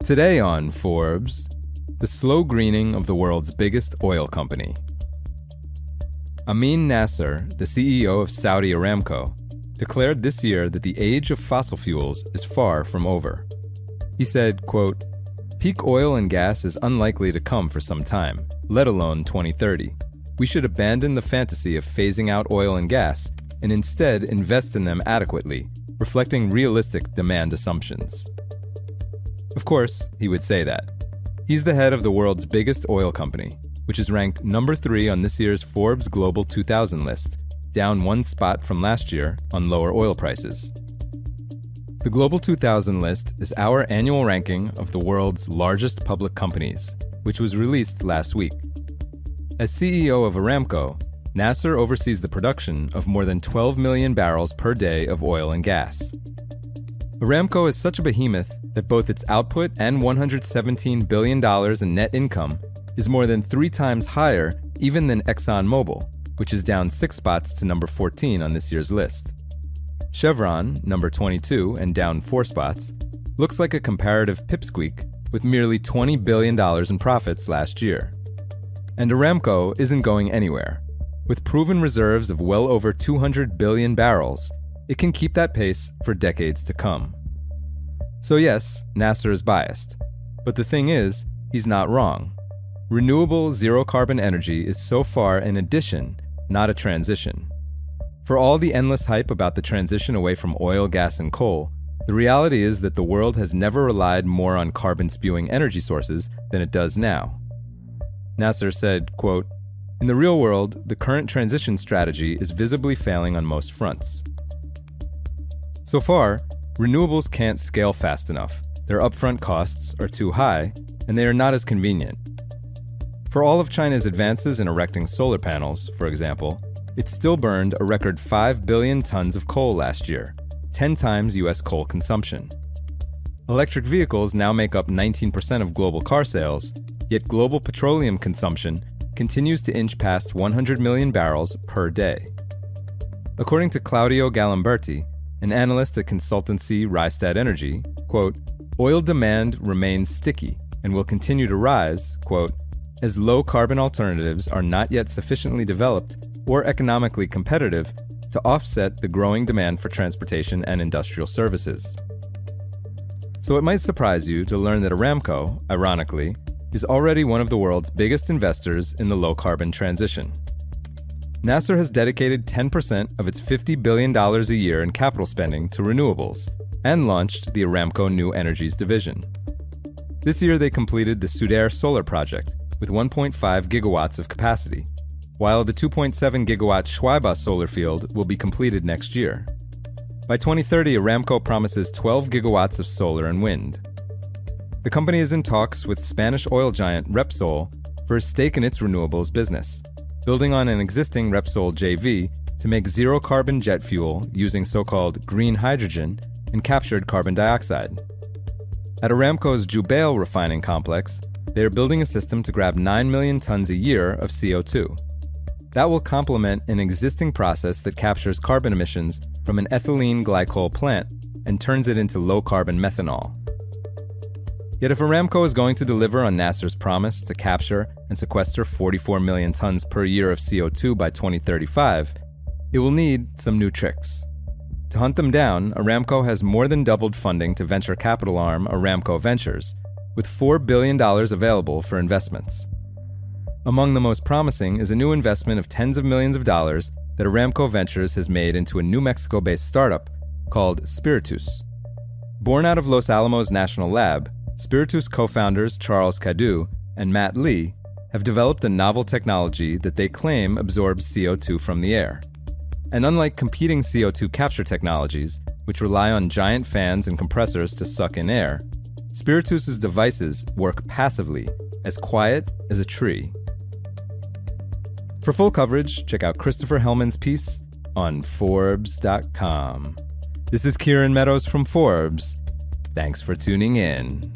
Today on Forbes, the slow greening of the world's biggest oil company. Amin Nasser, the CEO of Saudi Aramco, declared this year that the age of fossil fuels is far from over. He said, quote, "Peak oil and gas is unlikely to come for some time, let alone 2030. We should abandon the fantasy of phasing out oil and gas and instead invest in them adequately, reflecting realistic demand assumptions." Of course, he would say that. He's the head of the world's biggest oil company, which is ranked number 3 on this year's Forbes Global 2000 list, down 1 spot from last year on lower oil prices. The Global 2000 list is our annual ranking of the world's largest public companies, which was released last week. As CEO of Aramco, Nasser oversees the production of more than 12 million barrels per day of oil and gas. Aramco is such a behemoth that both its output and $117 billion in net income is more than 3 times higher even than ExxonMobil, which is down 6 spots to number 14 on this year's list. Chevron, number 22 and down 4 spots, looks like a comparative pipsqueak with merely $20 billion in profits last year. And Aramco isn't going anywhere. With proven reserves of well over 200 billion barrels, it can keep that pace for decades to come. So yes, Nasser is biased. But the thing is, he's not wrong. Renewable zero-carbon energy is so far an addition, not a transition. For all the endless hype about the transition away from oil, gas, and coal, the reality is that the world has never relied more on carbon-spewing energy sources than it does now. Nasser said, quote, "In the real world, the current transition strategy is visibly failing on most fronts. So far, renewables can't scale fast enough, their upfront costs are too high, and they are not as convenient. For all of China's advances in erecting solar panels, for example, it still burned a record 5 billion tons of coal last year, 10 times U.S. coal consumption. Electric vehicles now make up 19% of global car sales, yet global petroleum consumption continues to inch past 100 million barrels per day. According to Claudio Galimberti, an analyst at consultancy Rystad Energy, quote, "Oil demand remains sticky and will continue to rise, quote, as low-carbon alternatives are not yet sufficiently developed or economically competitive to offset the growing demand for transportation and industrial services." So it might surprise you to learn that Aramco, ironically, is already one of the world's biggest investors in the low-carbon transition. Nasser has dedicated 10% of its $50 billion a year in capital spending to renewables and launched the Aramco New Energies division. This year they completed the Sudair solar project with 1.5 gigawatts of capacity, while the 2.7 gigawatt Schwaiba solar field will be completed next year. By 2030, Aramco promises 12 gigawatts of solar and wind. The company is in talks with Spanish oil giant Repsol for a stake in its renewables business, building on an existing Repsol JV to make zero-carbon jet fuel using so-called green hydrogen and captured carbon dioxide. At Aramco's Jubail refining complex, they are building a system to grab 9 million tons a year of CO2. That will complement an existing process that captures carbon emissions from an ethylene glycol plant and turns it into low-carbon methanol. Yet if Aramco is going to deliver on Nasser's promise to capture and sequester 44 million tons per year of CO2 by 2035, it will need some new tricks. To hunt them down, Aramco has more than doubled funding to venture capital arm Aramco Ventures, with $4 billion available for investments. Among the most promising is a new investment of tens of millions of dollars that Aramco Ventures has made into a New Mexico-based startup called Spiritus. Born out of Los Alamos National Lab, Spiritus co-founders Charles Cadu and Matt Lee have developed a novel technology that they claim absorbs CO2 from the air. And unlike competing CO2 capture technologies, which rely on giant fans and compressors to suck in air, Spiritus's devices work passively, as quiet as a tree. For full coverage, check out Christopher Hellman's piece on Forbes.com. This is Kieran Meadows from Forbes. Thanks for tuning in.